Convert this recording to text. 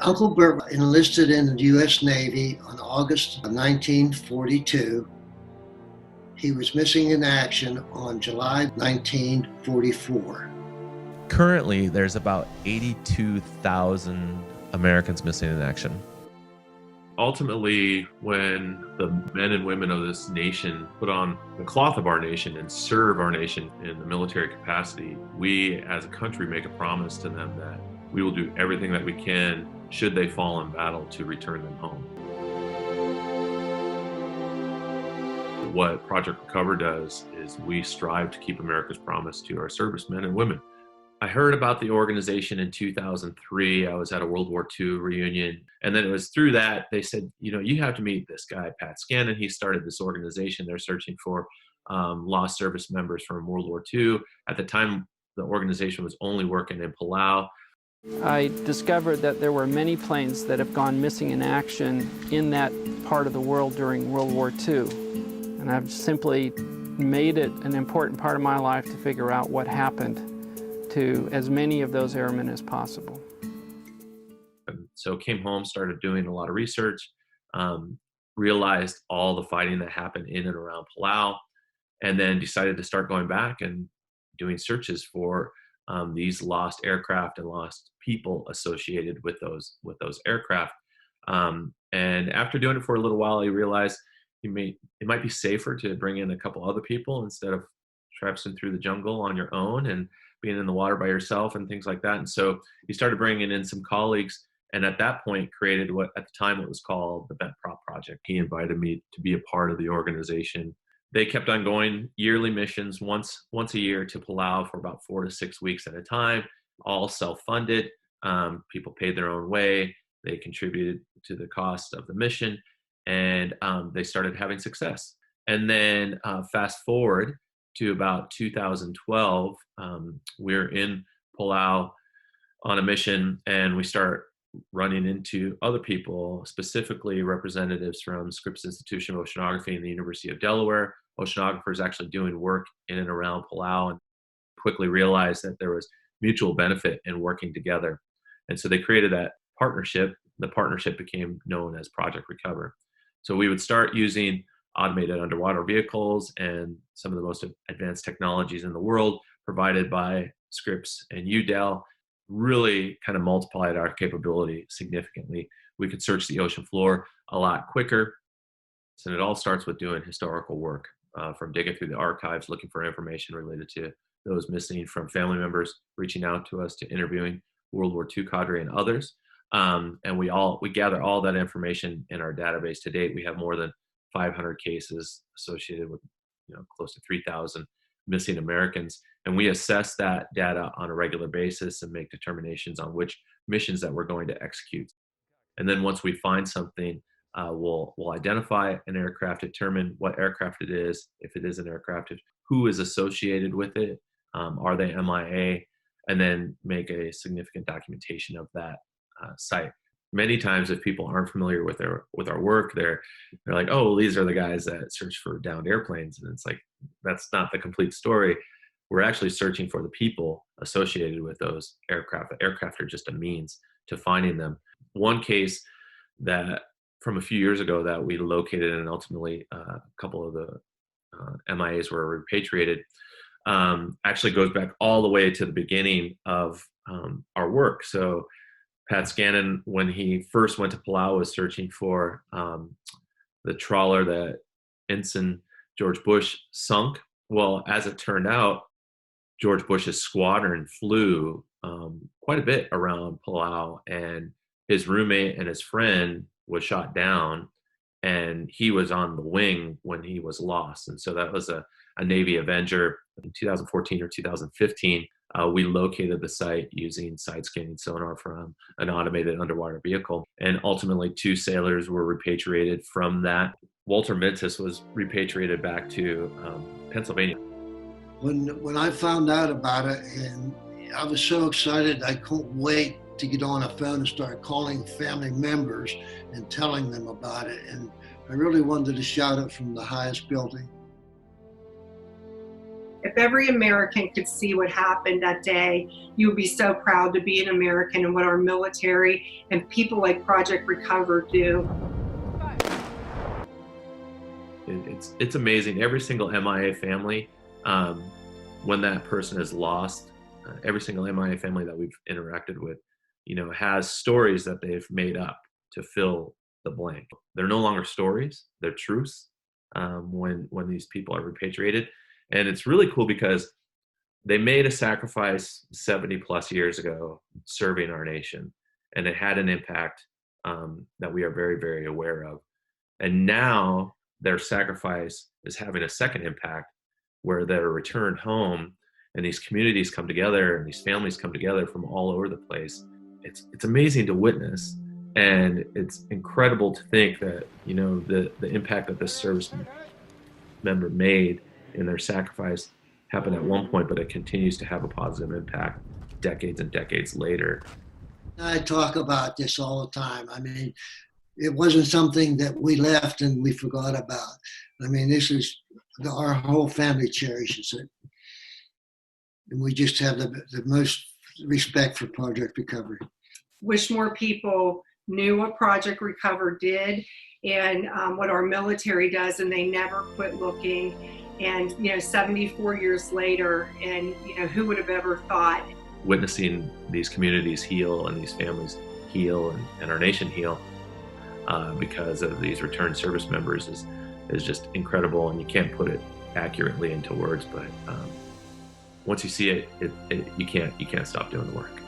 Uncle Bert enlisted in the U.S. Navy on August of 1942. He was missing in action on July 1944. Currently, there's about 82,000 Americans missing in action. Ultimately, when the men and women of this nation put on the cloth of our nation and serve our nation in the military capacity, we as a country make a promise to them that we will do everything that we can should they fall in battle to return them home. What Project Recover does is we strive to keep America's promise to our servicemen and women. I heard about the organization in 2003. I was at a World War II reunion. And then it was through that, they said, you have to meet this guy, Pat Scannon. He started this organization. They're searching for lost service members from World War II. At the time, the organization was only working in Pulau. I discovered that there were many planes that have gone missing in action in that part of the world during World War II. And I've simply made it an important part of my life to figure out what happened to as many of those airmen as possible. So came home, started doing a lot of research, realized all the fighting that happened in and around Pulau, and then decided to start going back and doing searches for these lost aircraft and lost people associated with those aircraft. And after doing it for a little while, he realized it might be safer to bring in a couple other people instead of traipsing through the jungle on your own and being in the water by yourself and things like that. And so he started bringing in some colleagues, and at that point created what at the time it was called the Bent Prop Project. He invited me to be a part of the organization. They kept on going yearly missions once a year to Pulau for about 4 to 6 weeks at a time, all self-funded. People paid their own way. They contributed to the cost of the mission, and they started having success. And then fast forward to about 2012, we're in Pulau on a mission, and we start running into other people, specifically representatives from Scripps Institution of Oceanography and the University of Delaware. Oceanographers actually doing work in and around Pulau, and quickly realized that there was mutual benefit in working together. And so they created that partnership. The partnership became known as Project Recover. So we would start using automated underwater vehicles and some of the most advanced technologies in the world provided by Scripps and UDEL, really kind of multiplied our capability significantly. We could search the ocean floor a lot quicker. And it all starts with doing historical work, from digging through the archives, looking for information related to those missing, from family members reaching out to us, to interviewing World War II cadre and others. And we gather all that information in our database. To date, we have more than 500 cases associated with close to 3,000 missing Americans. And we assess that data on a regular basis and make determinations on which missions that we're going to execute. And then once we find something, we'll identify an aircraft, determine what aircraft it is, if it is an aircraft, who is associated with it, are they MIA, and then make a significant documentation of that site. Many times, if people aren't familiar with our work, they're like, "Oh, well, these are the guys that search for downed airplanes," and it's like, that's not the complete story. We're actually searching for the people associated with those aircraft. The aircraft are just a means to finding them. One case that from a few years ago that we located, and ultimately a couple of the MIAs were repatriated, actually goes back all the way to the beginning of our work. So Pat Scannon, when he first went to Pulau, was searching for the trawler that Ensign George Bush sunk. Well, as it turned out, George Bush's squadron flew quite a bit around Pulau, and his roommate and his friend was shot down, and he was on the wing when he was lost. And so that was a Navy Avenger. In 2014 or 2015, we located the site using side-scanning sonar from an automated underwater vehicle. And ultimately, 2 sailors were repatriated from that. Walter Mintus was repatriated back to Pennsylvania. When I found out about it, and I was so excited, I couldn't wait to get on a phone and start calling family members and telling them about it. And I really wanted to shout it from the highest building. If every American could see what happened that day, you would be so proud to be an American and what our military and people like Project Recover do. It's amazing. Every single MIA family, when that person is lost, every single MIA family that we've interacted with, has stories that they've made up to fill the blank. They're no longer stories, they're truths when these people are repatriated. And it's really cool because they made a sacrifice 70 plus years ago serving our nation, and it had an impact that we are very, very aware of. And now their sacrifice is having a second impact where they're returned home and these communities come together and these families come together from all over the place. It's amazing to witness, and it's incredible to think that the impact that this service member made in their sacrifice happened at one point, but it continues to have a positive impact decades and decades later. I talk about this all the time. I mean, it wasn't something that we left and we forgot about. I mean, this is, our whole family cherishes it. And we just have the most respect for Project Recovery. Wish more people knew what Project Recover did and what our military does, and they never quit looking. And 74 years later, and who would have ever thought? Witnessing these communities heal and these families heal and our nation heal because of these returned service members is just incredible, and you can't put it accurately into words, but once you see it, you can't stop doing the work.